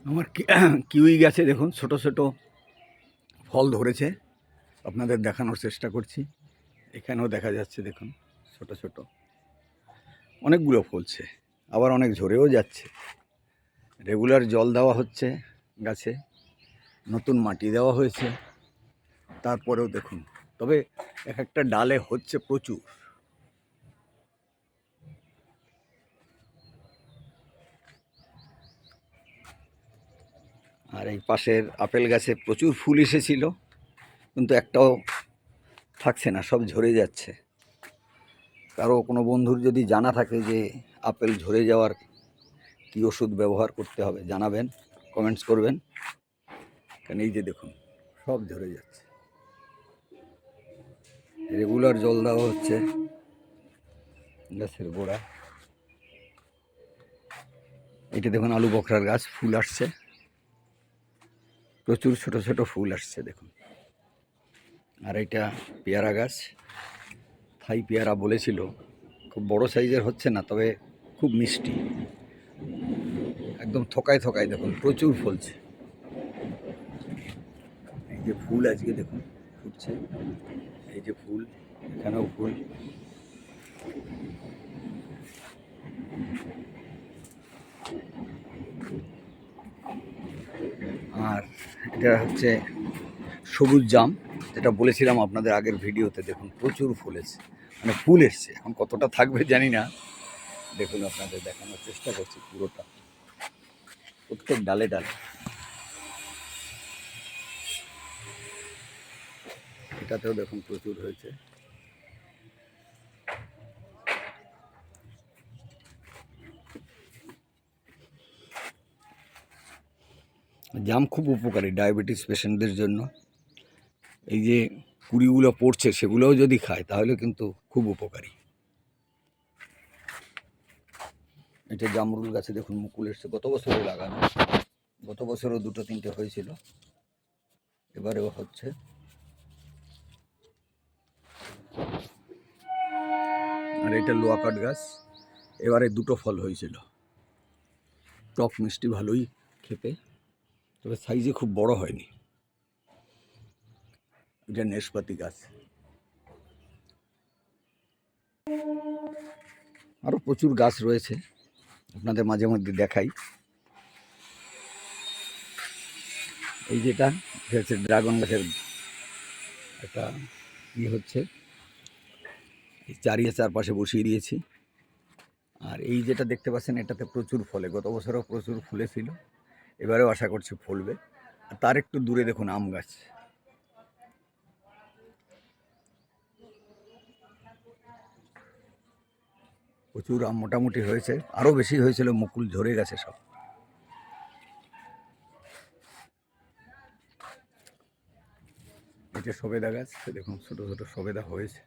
আমার কিউই গাছে দেখুন ছোট ছোট ফল ধরেছে, আপনাদের দেখানোর চেষ্টা করছি। এখানেও দেখা যাচ্ছে দেখুন ছোট ছোট অনেকগুলো ফলছে, আবার অনেক ঝরেও যাচ্ছে। রেগুলার জল দেওয়া হচ্ছে গাছে, নতুন মাটি দেওয়া হয়েছে, তারপরেও দেখুন। তবে এক একটা ডালে হচ্ছে প্রচুর। আর এই পাশের আপেল গাছে প্রচুর ফুল এসেছিল, কিন্তু একটাও থাকছে না, সব ঝরে যাচ্ছে। কারো কোনো বন্ধুর যদি জানা থাকে যে আপেল ঝরে যাওয়ার কী ওষুধ ব্যবহার করতে হবে জানাবেন, কমেন্টস করবেন। কারণ এই যে দেখুন সব ঝরে যাচ্ছে। রেগুলার জল দেওয়া হচ্ছে গাছের গোড়া। এটা দেখুন আলু বখরার গাছ, ফুল আসছে, প্রচুর ছোট ছোট ফুল আসছে দেখুন। আর এটা পেয়ারা গাছ, থাই পেয়ারা বলেছিল, খুব বড় সাইজের হচ্ছে না, তবে খুব মিষ্টি, একদম থোকায় থোকায় দেখুন প্রচুর ফলছে। এই যে ফুল আজকে দেখুন ফুটছে, এই যে ফুল, এখানেও ফুল। আর এটা হচ্ছে সবুজ জাম, যেটা বলেছিলাম আপনাদের আগের ভিডিওতে। দেখুন প্রচুর ফুল এসছে, মানে ফুল এসছে, এখন কতটা থাকবে জানি না। দেখুন আপনাদের দেখানোর চেষ্টা করছি পুরোটা, প্রত্যেক ডালে ডালে। এটাতেও দেখুন প্রচুর হয়েছে। জাম খুব উপকারী ডায়াবেটিস পেশেন্টদের জন্য। এই যে কুড়িগুলো পড়ছে সেগুলোও যদি খায় তাহলে কিন্তু খুব উপকারী। এটা জামরুল গাছে দেখুন মুকুল এসছে, গত বছরও লাগানো, গত বছরও দুটো তিনটে হয়েছিল, এবারেও হচ্ছে। আর এটা লোয়াকাট গাছ, এবারে দুটো ফল হয়েছিল, টক মিষ্টি ভালোই খেতে, তবে সাইজে খুব বড় হয়নি। এটা নেশপাতি গাছ। আরও প্রচুর গাছ রয়েছে, আপনাদের মাঝে মধ্যে দেখাই। এই যেটা হচ্ছে ড্রাগন গাছের একটা হচ্ছে, এই চারপাশে বসিয়ে দিয়েছি। আর এই যেটা দেখতে পাচ্ছেন এটাতে প্রচুর ফলে, গত বছরও প্রচুর ফুলেছিল, এবারেও আশা করছি ফলবে। আর তার একটু দূরে দেখুন আম গাছ, প্রচুর আম মোটামুটি হয়েছে, আরও বেশি হয়েছিল, মুকুল ঝরে গেছে সব। এটা সবেদা গাছ, দেখুন ছোট ছোট সবেদা হয়েছে।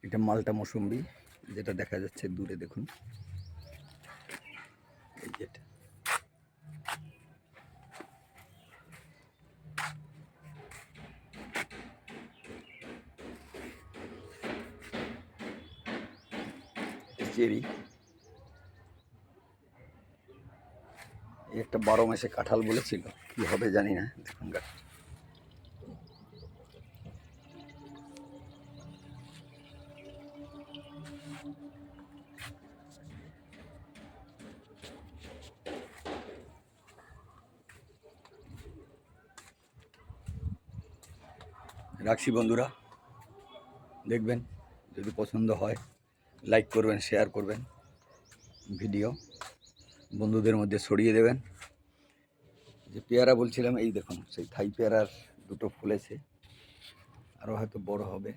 এটা মালটা মৌসুম্বি, যেটা দেখা যাচ্ছে দূরে দেখুন, এই যেটা। চেরি, একটা 12 মাসে কাঁঠাল বলেছিল, কি হবে জানি না। দেখুন গাছ, রাখছি বন্ধুরা, দেখবেন, যদি পছন্দ হয় লাইক করবেন, শেয়ার করবেন, ভিডিও বন্ধুদের মধ্যে ছড়িয়ে দেবেন। যে পেয়ারা বলছিলাম, এই দেখুন সেই থাই পেয়ারার দুটো ফুলেছে, আরও হয়তো বড় হবে।